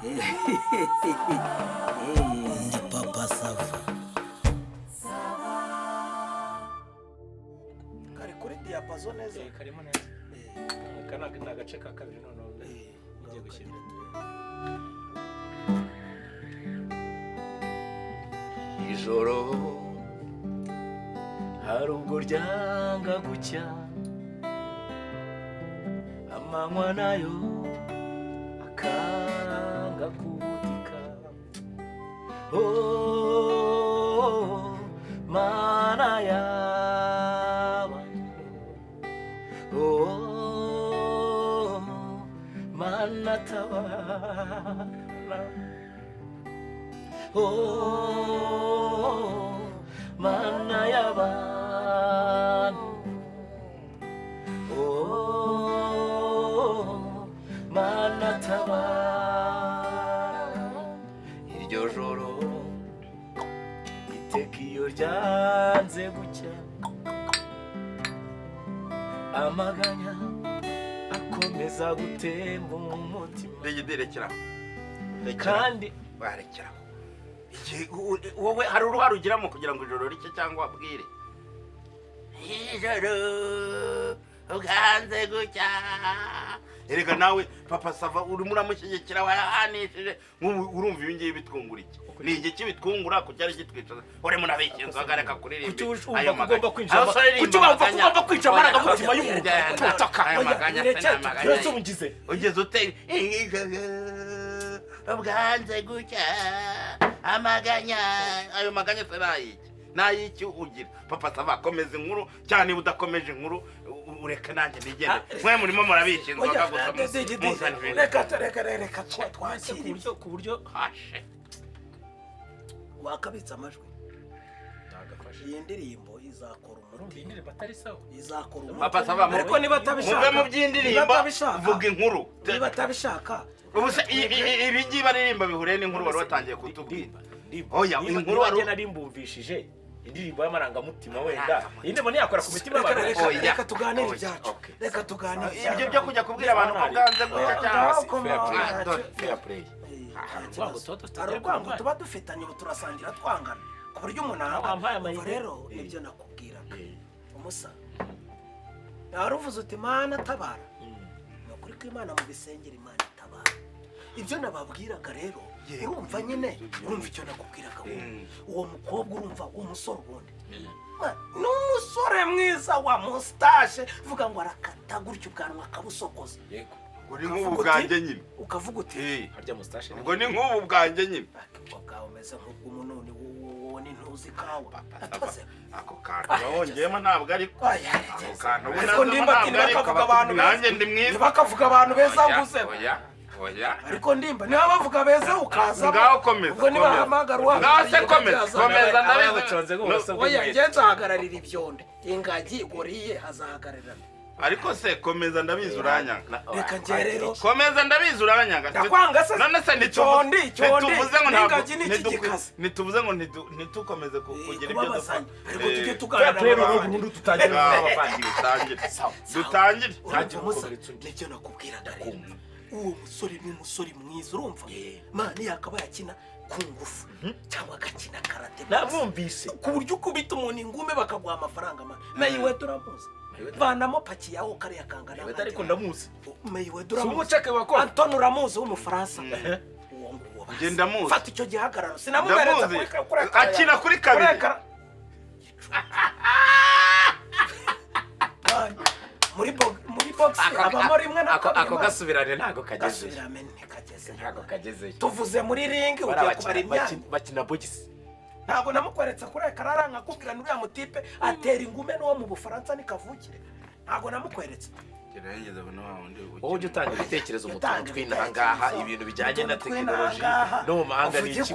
Ndi papa Sava. Kari kuri diapazo neza. Karimo neza. Kana agace ka kabiri none ngiye gushyira. Ijoro hari ubwo ryanga gucya, amanywa nayo akanga kubutika. Oh, mana y'abantu, oh, mana tabara, oh, mana y'abantu, oh, mana tabara. Iryo joro iteka iyo ryanze gucya, amaganya akomeza gutemba umutima. Rekera. Kandi barekera. Wowe hari uruhare ugiramo kugira ngo ijoro rike cyangwa abwire. Ijoro uganze gucya. Erega nawe papa Sava urimo uramushyigikira wahanishije urumva ibi ngiye bitwungura iki? Ni iki bitwungura kucyari gitwicaza. Ore munabikinzo agareka kuririmba. ayo maganya ugomba kwica amaraga mutima y'umuntu. Ayo maganya Yesu mugize. Ugeze ute ubwanze gucya amaganya. Ayo maganya se nayiki ugira. Papa Sava komeza inkuru cyane udakomeje inkuru ureka nanjye nigende. Mwe murimo murabishinzwe gusa. Reka twakire ku buryo hashe Wakabitsa amajwi. Iyi ndirimbo izakora umuti. indirimbo atari sawa. Izakora umuti. Papa Sava ariko niba atabishaka. muve mu by'indirimbo vuga inkuru. Niba atabishaka. Ubuse ibi ngiye baririmba bihure n'inkuru wari watangiye kutubwira. Oya inkuru wari narimbumvishije indirimbo y'amarangamutima wenda. Indirimbo ntiyakora ku mitima y'abantu. Reka tuganire ibyacu. Reka tuganire. Ibyo byo kujya kubwira abantu ko bwanze gucya cyangwa fair play. Arugwango tuba dufitanye turasangira twangana. Ku buryo umuntu ahampaye rero nibyo nakubwira. Umusa. Yaruvuze uti Mana tabara. Nokuri ko Imana mu bisengera Imana tabara. Ibyo nababwiraga rero urumva nyine urumva icyo nakubwiraga uwo mukobwa urumva umusore ubundi n'umusore mwiza wa mustache vuga ngo arakata gutyo ubwanwa akabusokoza. Yego uri nk'ubu bwanjye nyine ukavuga uti harya mustache ubwo ni nk'ubu bwanjye nyine. Ubwo umeze nk'umunoni wowe n'intuzi kawe ako kantu bawongeyemo ntabwo ariko ako kantu ariko ndimba bakavuga abantu nanjye ndi mwiza bakavuga abantu beza nguze. Oya ariko ndimba niba bavuga beza ukaza ngaho komeza ubwo niba hamagaruwa ngaho se komeza ndabizi. Oya ngenza hagararira ibyonde ingagi goriye hazahagararira. Ariko se komeza ndabizi uranyanga. Reka nge rero komeza ndabizi uranyanga. Ndakwanga se none se nituvuze ngo ingagi n'ikigikazi nituvuze ngo ntitukomeze kugira ibyo dufanya. Ariko tujye tuganira n'ubundi tutagira abavandimwe. Dutangire nicyo nakubwiraga rero. Uwo musore ni umusore mwiza urumva mani yakaba yakina ku ngufu cyangwa agakina karate. Nabumvise ku buryo ukubita umuntu ingume bakaguha amafaranga ma Mayiwe turamuzi vanamo paki yawo kare yakangana. ariko ndamuzi Mayiwe turamuzi umuceke wako Anton uramuzi w'umufaransa. Uwo nguwo genda muzi fata icyo gihagararo sinamuberetse kuri akina kuri kabiri muri box abamo rimwe na ako gasubirane ntago kageze. Ntago kageze. Tuvuze muri ring ugiye kubara imyanya bakina box. Ntago namukweretse kuri karara nkakubwira n'uriya mutipe atera ingume no mu Bufaransa ni kavukire. Ntago namukweretse. gerageza bano wundi wowe ujye utanga ibitekerezo mu tuntu tw'intangaha ibintu bijyanye na tekinoloji no mu mahanga ni iki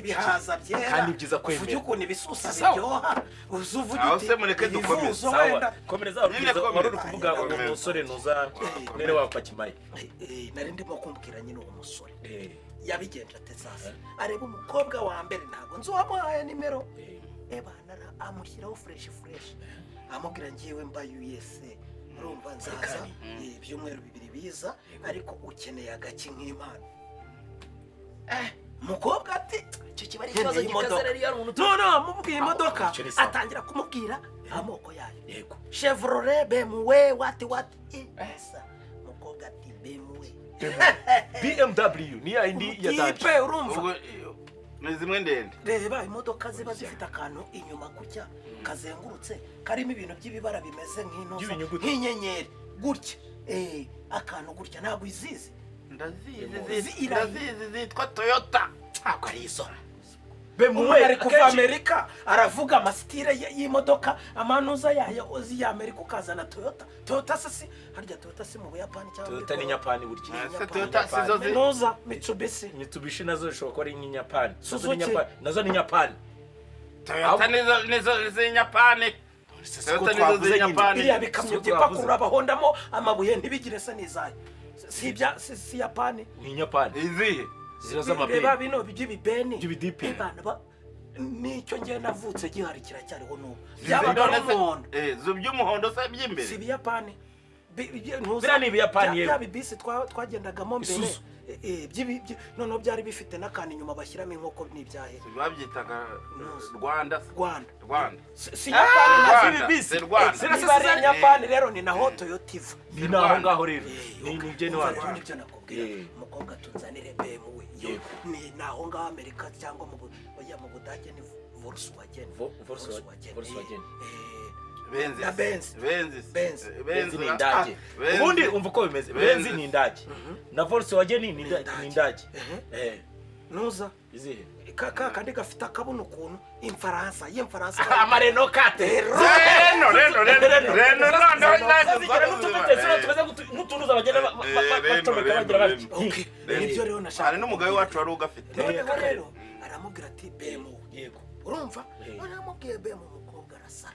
bihaza byera kandi byiza kwemera uvuge ukuntu ibisusa biryoha uzuvuge uti ase mureke dukomeze sawa komereza urubyiza wari uri kuvuga umusore nuza nere wa Pakimayi nari ndimo kumbwira nyine uwo musore yabigenje ate sasa areba umukobwa wa mbere ntago nzuwamuhaye nimero nara amushyiraho fresh amubwira ngiyewe mba USA urumva nzaza ibyumweru bibiri biza ariko ukeneye agaki nk'Imana umukobwa ati icyo kiba ari ikibazo gikaze rero iyo umuntu no mubwiye imodoka atangira kumubwira amoko yayo yego Chevrolet BMW what esa umukobwa ati BMW BMW ni indi ya danje ipe urumva ni zimwe ndende reba imodoka ziba zifite akantu inyuma gutya kazengurutse karimo ibintu by'ibibara bimeze nk'inyenyeri gutya akantu gutya ntabwo izizi ndazizi zitwa Toyota ntabwo ari izo BMW ari kuva Amerika aravuga amasitire y'imodoka amanuza yayo ozi ya Amerika ukazana Toyota sisi harya Toyota si mu Buyapani cyangwa Toyota ni Nyapani burya Toyota sizo zinuza Mitsubishi nazo zishobora kuba ari nk'inyapani nazo ni Nyapani Toyota nizo z'inyapani Toyota nizo z'inyapani biriya bikamyo by'ipakurura abahondamo amabuye ntibigire se n'izayo si Yapani ni Nyapani izihe ziraza amapine reba bino by'ibibeni by'ibidipine nicyo ngiye navutse gihari kiracyariho n'ubu byabaga umuhondo zo by'umuhondo se by'imbere si Ibiyapani biriya ni Ibiyapani yewe bya bibisi twagendagamo mbere noneho byari bifite n'akantu inyuma bashyiramo inkoko n'ibyahe babyitaga Rwanda si Yapani Rwanda bibisi zirasize Yapani rero ni naho Toyota iva ni naho ngaho rero ni jeni wacu nibyo nakubwira umukobwa tunzanire BMW ni naho ngaho Amerika cyangwa mu Budage ni Volkswagen Benz ni indage ubundi umva uko bimeze Benz ni indage na Volkswagen ni indage nuza izihe kandi gafite akabuno ukuntu imfaransa amareno 4 n'utunuza bagenda batomeka bagira bati nibyo rero nashaka hari n'umugabo wacu wari ugafite rero aramubwira ati BMW yego urumva aramubwiye BMW umukobwa arasa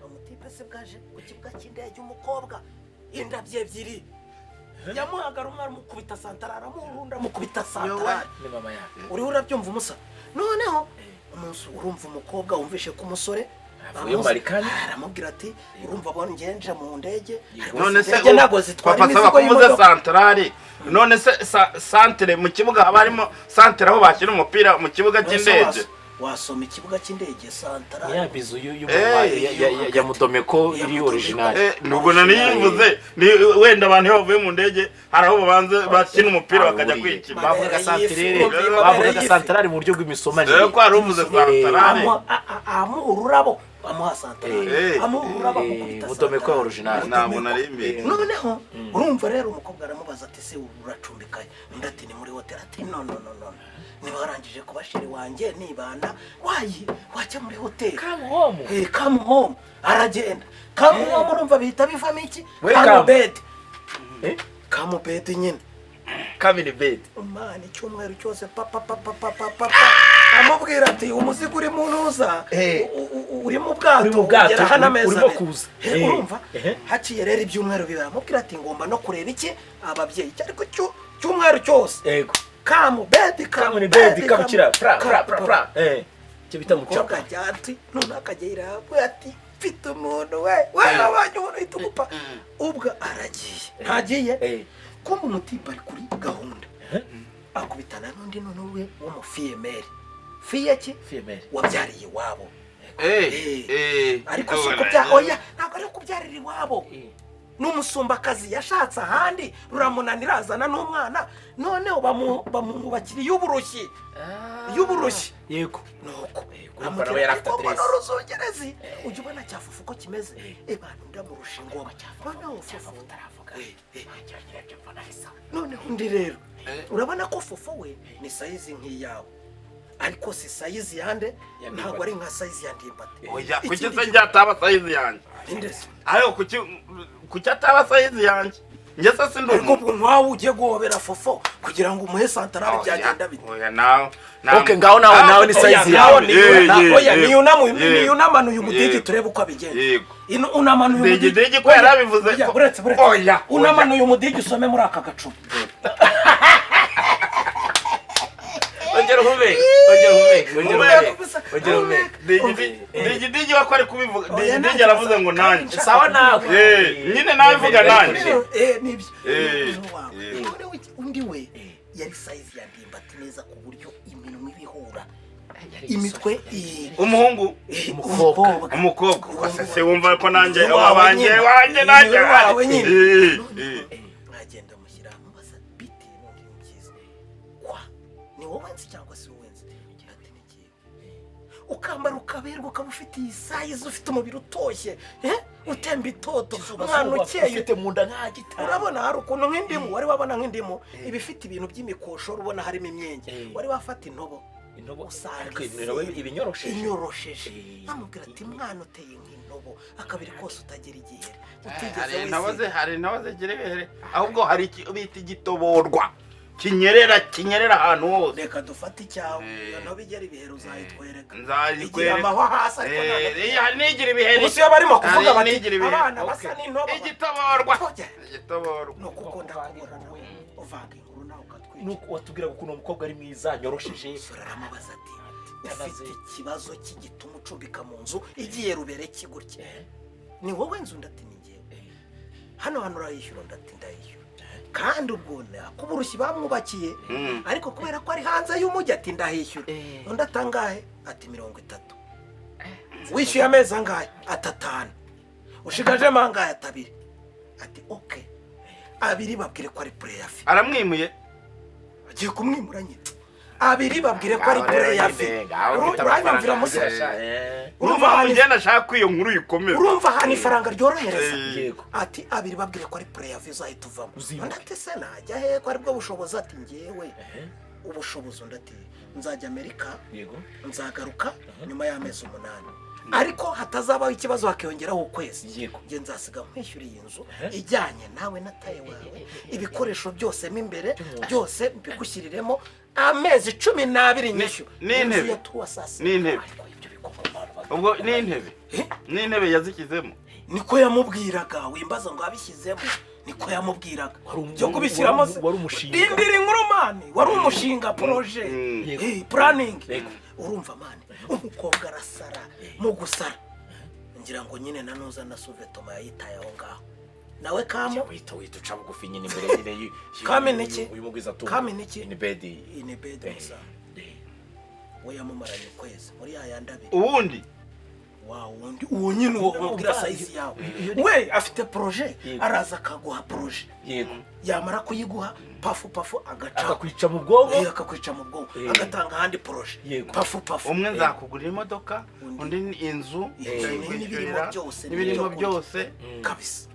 umutipe se bwaje ku kibuga cy'indege umukobwa indabye ebyiri yamuhagara umwana mukubita santara aramurunda mukubita santara ni mama yake uri urabyumva umusa noneho umunsi urumva umukobwa wumvishe ku musore aramubwira ati urumva abona ngenje mu ndege none se nago zitwara imizigo y'imodoka santrale none se santre mu kibuga abarimo santre aho bashyira umupira mu kibuga cy'indege wasoma ikibuga cy'indege santara ya bizu ya mudomeko iri original nubwo nanivuze wenda abantu bavuye mu ndege haraho babanze bakina umupira bakajya kwikina bavuga santrale mu buryo bw'imisomanire ko aruvuze santrale amuhururabo amuha santrale amuhururabo mudomeko original ntabwo narimbe noneho urumva rero umukobwa aramubaza ati se uracumbikaye undi ati ni muri hotel ati no niba warangije kubashiri wanjye nibana wajya muri hotel come home aragenda come home urumva bihita bivamo iki come bed nyine come in bed umwana icyumweru cyose papa amubwira ati umuzigo uri mu ntuza uri mu bwato urimo kuza urumva haciye rero ibyumweru bibiri amubwira ati ngomba no kureba iki ababyeyi ariko cyumweru cyose yego come bed kabukira pra cyo bita mucapa ati none akagira ati mfite umuntu we abanye umuntu itugupa ubwo aragiye kumba umutipa ari kuri gahunda akubitana n'undi none we w'umufiyemeri fiyemeri wabyariye iwabo ariko oya ntabwo ari kubyarira iwabo n'umusumbakazi yashatse ahandi ruramunanira azana n'umwana noneho bamubakira y'uburushyi yego nuko nawe yarafite adresse n'uruzongerezi ujye ubona cyafufu ko kimeze bantu ndamurusha ingoma noneho fufu utaravuga noneho undi rero urabona ko fufu we ni sayizi nk'iyawe ariko si sayizi yande ntabwo ari nka sayizi ya ndimbati oya kuki se njyataba sayizi yanjye ayo kuki ataba sayizi yanjye njye se sindi ariko nkawe ugiye guhobera fofo kugira ngo umuhe santarari byagenda bite oya nawe okay ngaho nawe ni size yawe oya niyunamanuye umudigi turebe uko abigenza yego unamanuye umudigi ko yarabivuze buretse oya unamanuye umudigi usome muri aka gacupa ongera hube digi wako ari kubivuga digi aravuze ngo nanjye sawa nawe nyine nabivuga nanjye nibyo undi we yari size ya ndimbati neza ku buryo iminwa ibihura imitwe umuhungu umukobwa wasese wumva ko nanjye wanjye mwagenda mushyira mubaza bite none byiza kwa ni wowe nzi cyangwa se wowe nzi ati nigiye ukambara ukaberwa ukaba ufite iyi size ufite umubiri utoshye utemba itoto umwana ukeye ufite mu nda nta gitara urabona hari ukuntu nk'indimu wari wabona nk'indimu ibifite ibintu by'imikosho ubona harimo imyenge wari wafata intobo usanga inyorosheje amubwira ati mwana uteye nk'intobo akabiri kose utagira igihe hari intobo zigira ibihere ahubwo hari bita igitoborwa kinyerera ahantu hose reka dufate icyawe iyo ntobo igera ibihere uzayitwereka nzayitwereka amahwa hasi ariko hari n'igira ibihere gusa iyo barimo kuvuga bati abana basa n'intobo igitoborwa nuko ukunda kubura nawe uvanga inkuru nawe ukatwica nuko watubwira ko uno mukobwa ari mwiza nyorosheje aramubaza ati ufite ikibazo cy'igituma ucumbika mu nzu igiye rubere kigurye ni wowe nzu ndati ni ngewe hano urayishyura ndati ndayishyura kandi ubwo kuburushyi bamwubakiye ariko kubera ko ari hanze y'umujyi ati ndahishyura undi atangahe ati 30 wishyuye amezi angahe ati 5 ushigajemo angahe ati 2 ati okay 2 babwire ko ari preyafi aramwimuye agiye kumwimura nyine 2 babwire ko ari preyafi uranyumvira musasha urumva hano njye nashaka ko iyo nkuru yikomeza urumva hano ifaranga ryorohereza ati 2 babwire ko ari preyafi uzahita uvamo ndate se najya he ko ari bwo bushobozi ati ngewe ubushobozi ndati nzajya Amerika nzagaruka nyuma y'amezi 8 ariko hatazabaho ikibazo hakiyongeraho ukwezi nge nzasiga nkwishyura iyi nzu ijyanye nawe nataye wawe ibikoresho byose mo imbere byose mbigushyiriremo amezi 12 nyishyu n'intebe ubwo n'intebe yazikizemo niko yamubwiraga wimbaza ngo abishyizemo niko yamubwiraga cyo kubishyiramo dindira inkuru mani wari umushinga proje planning urumva mani umukobwa arasara mu gusara ngira ngo nyine nanuza na Suvetoma yayitaye aho ngaho nawe kamo wita uca bugufi nyine imbere nyine kameneke uyu mugwiza tu kameneke in bed musa we yamumaranye kwezi muri yandabiri ubundi undi uwo nyine umubwira size yawe we afite proje araza akaguha proje yego yamara kuyiguha pafu akakwica mu bwongo akakwica mu bwongo agatanga handi proje pafu umwe nzakugurira imodoka undi inzu n'ibirimo byose kabisa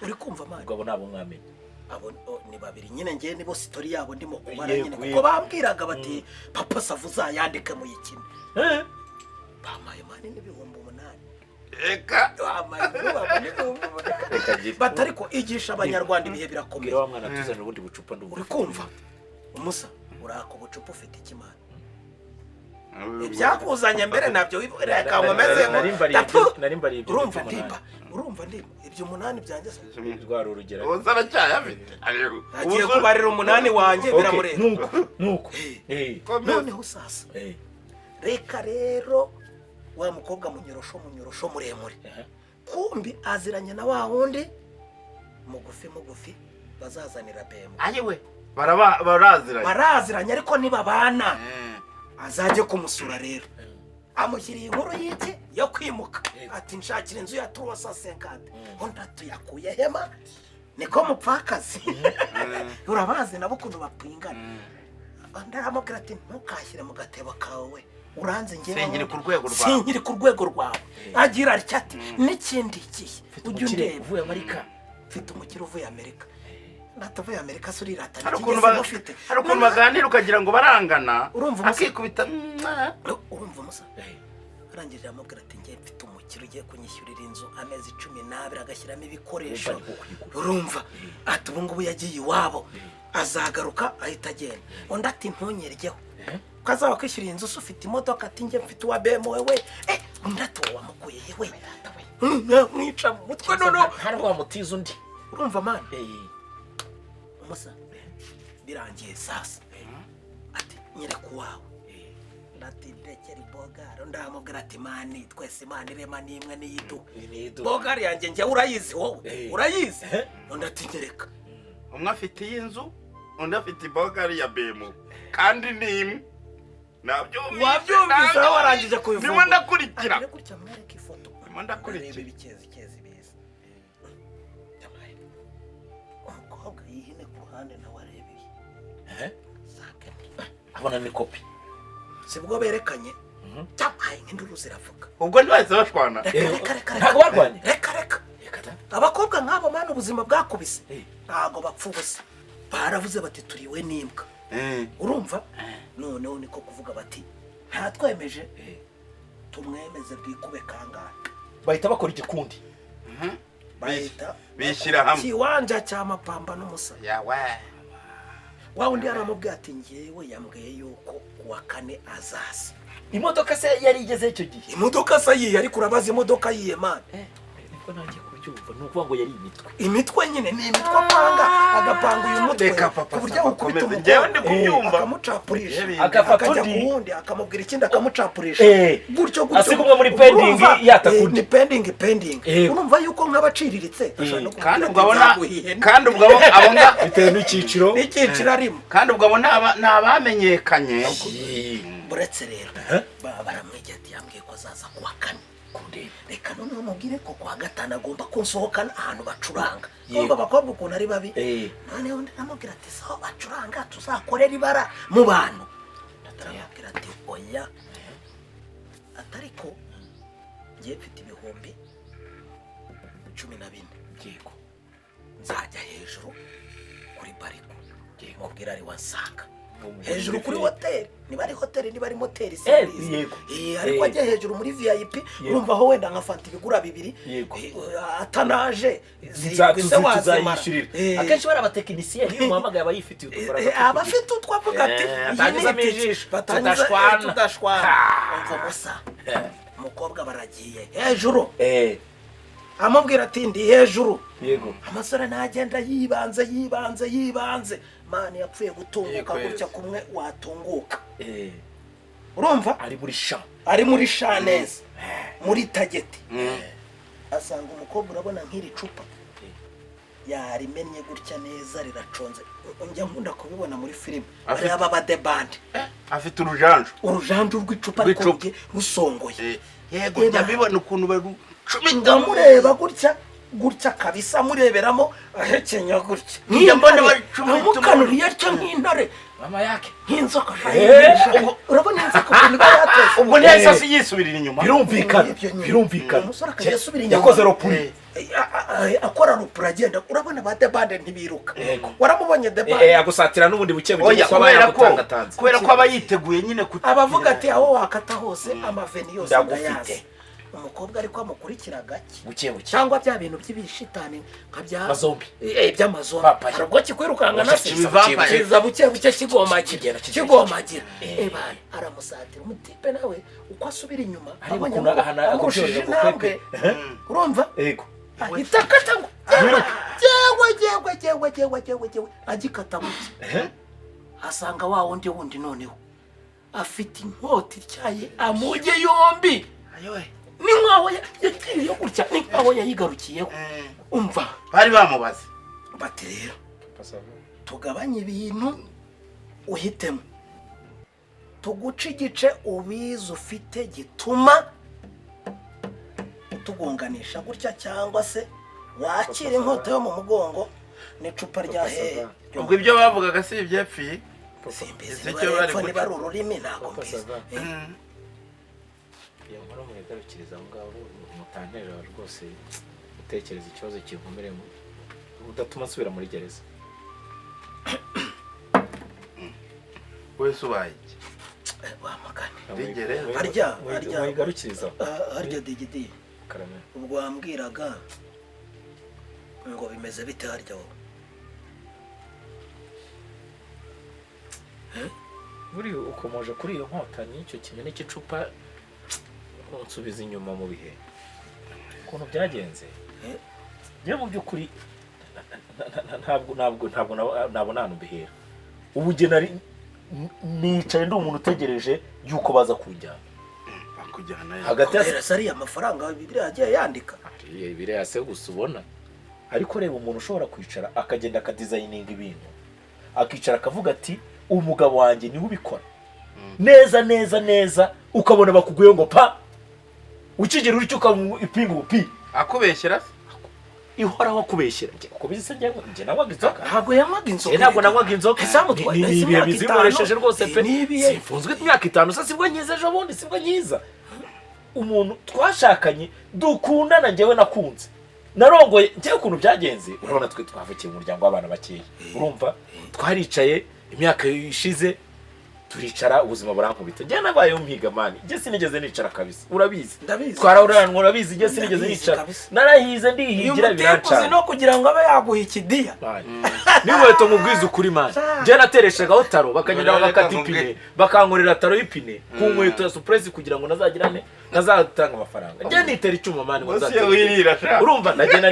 uri kumva mani ubwo nabo mwamenye abo ni babiri nyine ngiye nibo story yabo ndimo kubara nyine kuko bambwiraga bati papa savuza yandike mu yikine bamaye mani n'ibihumbi 8 eka batariko igisha abanyarwanda ibihe birakomeye wa mwana tuzana ubundi bucupa ndumva uri kumva umusa urako bucupa ufite ikimana ibyakuzanye mbere nabyo reka nkomeze urumva ndimba ibyo 8 byanjye rwari urugero uzara cyayafite agiye kubarira 8 wanjye biramureba nuko noneho sasa reka rero wa mukobwa munyorosho muremure kumbi aziranye na wa wundi mugufi bazazanira bemo ayiwe baraziranye ariko nibabana azaje kumusura rero amushyiriye inkuru y'iki yo kwimuka ati nshakira inzu ya 350 ondatu yakuye hema niko mupfakazi urabazi nabo kuntu bapingana ndaramubwira ati ntukashyire mu gatebo kawe uranze ngewe sinkiri ku rwego rwawe agira ati n'ikindi kihe ujye undeba uvuye Amerika mfite umukire uvuye Amerika natavuye Amerika surirata hari ukuntu baganira ukagira ngo barangana akikubita urumva musa arangije amubwira ati ngiye mfite umukire ugiye kunyishyurira inzu amezi 12 agashyiramo ibikoresho urumva ati ubu ngubu yagiye iwabo azagaruka ahita agenda undi ati ntunyeryeho kazaba kwishyura inzu ufite imodoka ati ngiye mfite uwa BMW we undi ati wamukuye yewe mwica mu mutwe noneho ntabwo wamutiza undi urumva mani umusa birangiye sasa ati nyereka uwawe ndati ndekera ibogaro ndamubwira ati mani twese imana irema n'imwe n'iyidu bogaro yanjye njye urayizi wowe urayizi undi ati nyereka umwe afite iyi nzu undi afite ibogari ya bemu kandi ni imwe nabyumvise wabyumvise aho warangije kubivuga ndimo ndakurikira ariko gutya mwereke ifoto ndimo ndakurikira ibikezi biza umukobwa yihine ku ruhande nawe arebeye abona ni kopi sibwo berekanye cyamaye nk'induru ziravuga ubwo ntibahise bashwana ntabwo barwanye reka abakobwa nk'abo mana ubuzima bwakubise ntabwo bapfa ubusa baravuze bati turiwe n'imbwa urumva noneho niko kuvuga bati ntatwemeje tumwemeze bwikube kangahe bahita bakora igikundi bahita bishyira hamwe kiwanja cy'amapamba n'umusa yawe wa undi yaramubwiye ati ngewe yambwiye yuko kuwa kane azaza imodoka se yari igeze icyo gihe imodoka se yiye ariko urabaza imodoka yiye man niko nanjye kubyumva ni ukuvuga ngo yari imitwe nyine ni imitwe apanga agapanga uyu mutwe ku buryo ukubita umukobwa akamucapurisha akajya ku wundi akamubwira ikindi akamucapurisha gutyo asiga umwe muri pending yatakundi ni pending urumva yuko nk'abaciriritse kandi ubwo abona bitewe n'ikiciro arimo kandi ubwo abo ni abamenyekanye buretse rero baramwegera ati yambwiye ko azaza kuwa kane reka noneho mubwire ko kuwa gatanu agomba kunsohokana ahantu bacuranga kumva abakobwa ukuntu ari babi noneho undi namubwira ati sawa bacuranga tuzakorera ibara mu bantu aramubwira ati oya atariko ngiye mfite ibihumbi 14 yego nzajya hejuru kuri bariko mubwira ari wansanga hejuru kuri hoteli niba ari hoteli niba ari moteri service ariko ajya hejuru muri VIP urumva aho wenda nkafata ibigura bibiri atanaje zirigwise wazimara akenshi bari abatekinisiye niyo muhamagaye abayifitiye udufaranga abafite utwavuga ati batangizamo ijisho tudashwana umva musa umukobwa baragiye hejuru amubwira ati ndi hejuru yego amasore nagenda yibanze mani yapfuye gutunguka gutya kumwe watunguka urumva ari muri shaneze muri tageti asanga umukobwa urabona nk'iri cupa yarimennye gutya neza riraconze njya nkunda kubibona muri filime areba badebande afite urujanju rw'icupa rikombye rusongoye yego njya mbibona ukuntu ndamureba gutya kabisa mureberamo ahekenya gutya njya mbona bamukanuriye atya nk'intare mama yake nk'inzoka urabona inzoka ukuntu iba yateze ubwo ntiyahise yisubirira inyuma birumvikana umusore akajya asubira inyuma yakoze ropuri akora ropuri agenda urabona ba debande ntibiruka waramubonye debande agusatira n'ubundi buke kubera ko aba yiteguye nyine abavuga ati aho wakata hose amaveni yose ndayafite umukobwa ariko amukurikira gake buke cyangwa bya bintu by'ibishitani nka bya mazombi by'amazombi arabwo kikwirukanga na kiza buke kigomagira bana aramusatira umutipe nawe uko asubira inyuma abonye amushije urumva yego itakata ngo jewe agikata muke asanga wa wundi noneho afite inkota ityaye amuje yombi ni nkaho yakiriye gutya ni nkaho yayigarukiyeho umva bari bamubaze bati rero tugabanye ibintu uhitemo tuguca igice ubizi ufite gituma tugunganisha gutya cyangwa se wakira inkota yo mu mugongo n'icupa rya hehe ubwo ibyo bavugaga si ibyepfiye simbizi niba ari ururimi ntabwo mbizi nkora mugarukiriza aho ngaho mutanterera rwose utekereza ikibazo kinkomereye udatuma nsubira muri gereza wese ubaye iki wamagana harya digidi karame ubwo wambwiraga ngo bimeze bite harya wowe buri ukomoje kuri iyo nkota n'icyo kinyoni cy'icupa unsubiza inyuma mu bihe ukuntu byagenze njye mu by'ukuri ntabwo nanubihera ubu njye nicaye ndi umuntu utegereje yuko baza kunjyana hagati ya sari amafaranga Bibiliya yagiye yandika Bibiliya se gusa ubona ariko reba umuntu ushobora kwicara akagenda akadesigninga ibintu akicara akavuga ati umugabo wanjye niwe ubikora neza neza neza, ukabona bakuguye ngo pa ukigera uri cyo ipinga upi akubeshyera ihoraho kubeshyera uko bize njye nanywaga inzoga ntabwo yanywaga inzoga ntabwo nanywaga inzoga Izamutwaye ni ibihe bizinkoresheje rwose pe Nibihe. simfunzwe imyaka 5 se sibwo nyiza ejo bundi sibwo nyiza umuntu twashakanye dukundana njyewe nakunze narongoye njyewe ukuntu byagenze urabona twe twavukiye mu muryango w'abana bakeya urumva twaricaye imyaka ishize turicara ubuzima burankubita njye nabayeho mpiga mani njye sinigeze nicara kabisa urabizi Ndabizi. twarahuranwa urabizi njye sinigeze Ndabizi nicara kabisa. narahize ndihigira uzi birancana no kugira ngo abe yaguha ikidiya n'inkweto mubwiza ukuri mani njye natereshagaho taro bakagenda bagakata ipine bakankorera taro y'ipine ku nkweto ya surprise kugira ngo nazagirane nazatanga amafaranga njye nitera icyuma mani ngo nzatera urumva ndagenda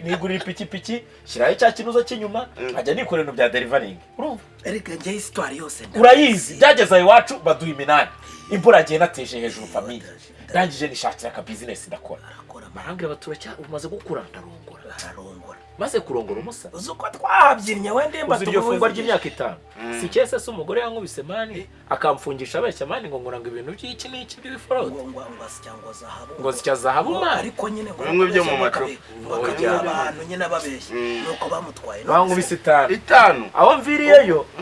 nigurira ipikipiki shyiraho cya kinuza cy'inyuma nkajya nikorera ibintu bya delivering urumva erega njye histoire yose urayizi byageze iwacu baduha iminani imvura agiye nateje hejuru famille ndangije nishakira ka business ndakora marangire baturacya umaze gukura ndarongora ararongora maze kurongora umusa uzi uko twahabyinnye wende uzi iryo fungwa ry'imyaka 5 si cyese se umugore yankubise mani akamfungisha abeshya mani ngo nguranga ibintu by'iki n'iki by'iforote ngo cyangwa zahabu ngo zicya zahabu mani ariko nyine ngo bimwe byo mu macupa bakabya abantu nyine babeshya nuko bamutwaye bankubise 5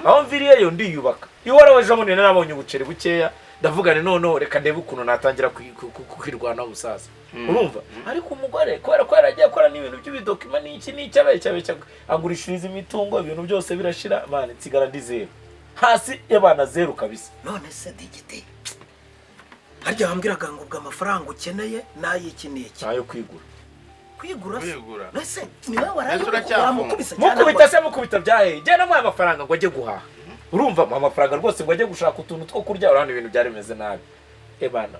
aho mviriyeyo ndiyubaka ihora waje munene nabonye ubuceri bukeya ndavugane none reka ndebe ukuntu natangira kwirwana umusaza urumva ariko umugore kubera ko yaragiye akora n'ibintu by'ibidokima n'iki n'icyabe agurishiriza imitungo ibintu byose birashira mane nsigara ndi zero hasi y'abana zero kabisa none se digiti harya wambwiraga ngo ubwo amafaranga ukeneye n'ayiki n'iki nayo kwigura nese niwe waramukubise mukubita byahe njye namuhaye amafaranga ngo ajye guhaha urumva amafaranga rwose ngo ajye gushaka utuntu two kurya urabona ibintu byari bimeze nabi ebana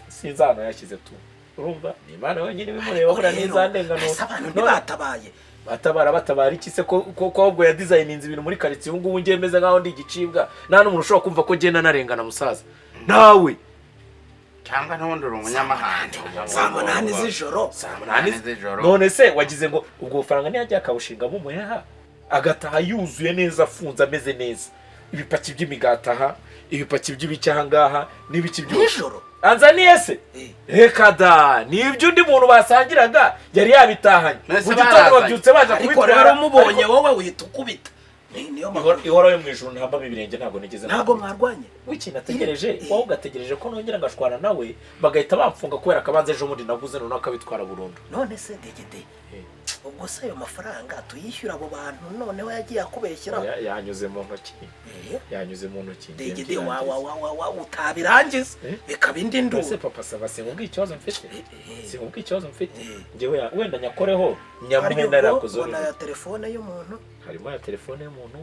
sinzano yashyize tu urumva ni Imana wenyine bimureba bura n'izandengano batabara iki se ko ahubwo ya designinze ibintu muri quartier ubu ngubu ngiye meze nkaho ndi igicibwa nta n'umuntu ushobora kumva ko genda narengana musaza nawe cyangwa n'ubundi uri umunyamahanga saa munani z'ijoro none se wagize ngo ubwo bufaranga ntiyajya akabushingamo umuheha agataha yuzuye neza afunze ameze neza ibipaki by'imigataha ibipaki by'ibicyaha ngaha n'ibiki by'ijoro anzaniye se reka da nibyo undi muntu basangiraga yari yabitahanye mu gitondo babyutse baje kubitwara ariko rero mubonye wowe wihita ukubita ihora yo mu ijuru ntambamo ibirenge ntabwo nigeze ntabwo mwarwanye w'ikintu ategereje wowe ugategereje ko nongera ngashwana nawe bagahita bamfunga kubera akabanza ejo bundi naguze none akabitwara burundu none se degede ubwo se ayo mafaranga tuyishyura abo bantu noneho yagiye akubeshyira yanyuze mu ntoki degede wa utabirangiza bikaba indi nduru ese papa saba sinkubwiye ikibazo mfite njyewe wenda nyakoreho nyamwenda yarakoze ubona ya telefone y'umuntu harimo ya telefone y'umuntu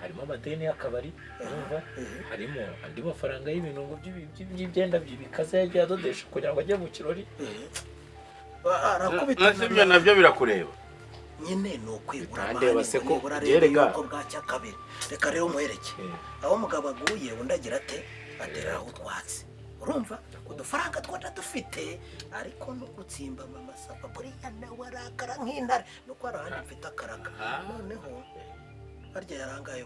harimo amadeni y'akabari urumva harimo andi mafaranga y'ibintu by'ibyenda bikaze yagiye adodesha kugira ngo ajye mu kirori arakubita ibyo nabyo birakureba nyine ni ukwigura ndeba se ko yerega bwacya kabiri reka rero umuhereke aho umugabo aguye undi agira ate atereraho utwatsi urumva udufaranga twose dufite ariko no gutsimba mama sapa buriya nawe arakara nk'intare nuko hari ahandi mfite akaraga noneho harya yarangaye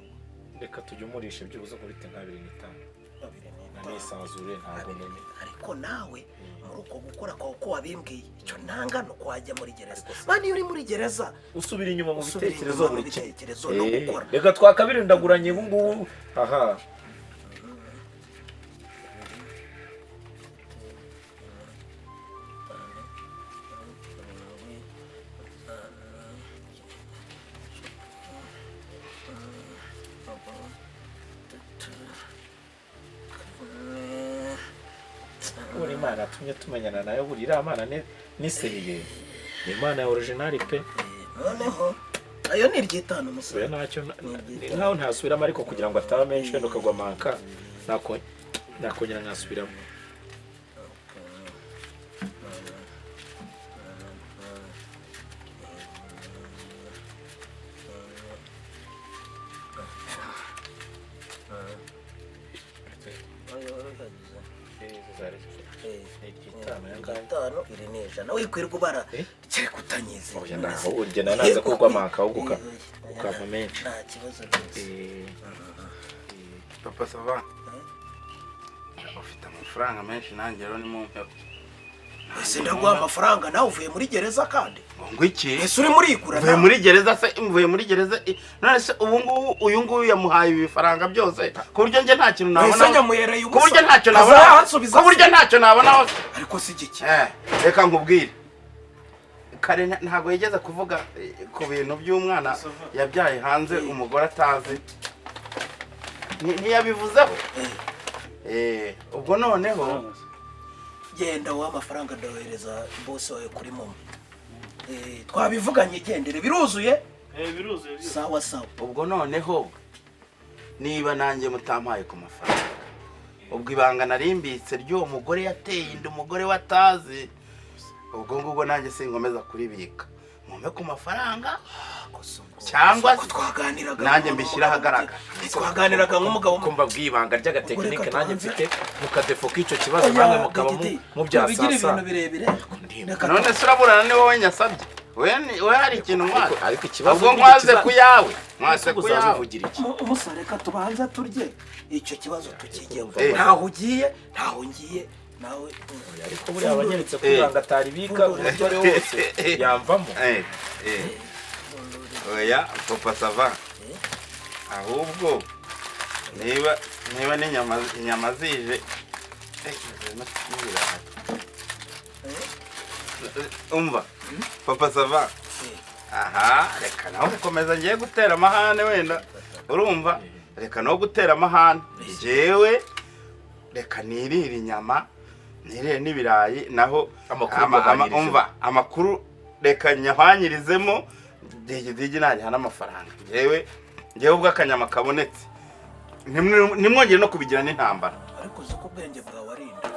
reka tujye umurisha byubuze kuri 25 nisanzure ntabwo nene ariko nawe muri uko gukora kwawe uko wabimbwiye icyo ntangano kwajya muri gereza mani iyo uri muri gereza usubira inyuma mu bitekerezo buri bitekerezo no gukora reka twakabirindaguranye ubu ngubu aha uri Imana tumye tumenyana nayo buri Imana niseriye ni Imana ya original pe noneho ayo ni ryitano musore nacyo nkaho ntasubiramo ariko kugira ngo ataba menshi wenda ukagwa manka nakongera nkasubiramo itanu iri ni ijana wikwirwa ubara cye kutanyizera oya naho urya naza kugwa amaka ahubwo ukava menshi nta kibazo rwose. papa sava ufite amafaranga menshi nanjye rero ni mu mpeko ese ndaguha amafaranga nawe uvuye muri gereza kandi ngo iki ese uri muri ikura mvuye muri gereza se mvuye muri gereza none se ubu ngubu uyu nguyu yamuhaye ibifaranga byose ku buryo njye nta kintu nabona ku buryo ntacyo nabona ku buryo ntacyo nabona ariko si igiki reka nkubwire kare ntabwo yigeze kuvuga ku bintu by'umwana yabyaye hanze umugore atazi ntiyabivuzeho ubwo noneho genda wa amafaranga ndawohereza boss wawe kuri momo twabivuganye gendere biruzuye sawa sawa ubwo noneho niba nanjye mutampaye ku mafaranga ubwo ibanga narimbitse ry'uwo mugore yateye inda umugore watazi ubwo ngubwo nanjye sinkomeza kuribika mume ku mafaranga cyangwa twaganiraga nanjye mbishyira ahagaragara twaganiraga nk'umugabo kumva bwibanga ry'agatekinike nanjye mfite mukadefo k'icyo kibazo namwe mukaba mubyasasa ibintu birebire none se uraburana ni wowe nyasabye we hari ikintu nkwaze ariko ikibazo ubwo nkwaze ku yawe mwase ku yawe umusore reka tubanza turye icyo kibazo tukigeho ntaho ugiye ntaho ngiye nawe ariko buriya abanyeretse kwibanga atari biga umutore wose yamvamo oya papa sava ahubwo niba n'inyama zije umva papa sava aha reka nawe gukomeza ngiye gutera amahane wenda urumva reka nawe gutera amahane jewe reka nirire inyama nirire n'ibirayi naho umva amakuru reka nyahwanyirizemo digi nanjye hana amafaranga jewe ubwo akanyama kabonetse nimwongere no kubigira n'intambara ariko uzi ko ubwenge bwawe ari inda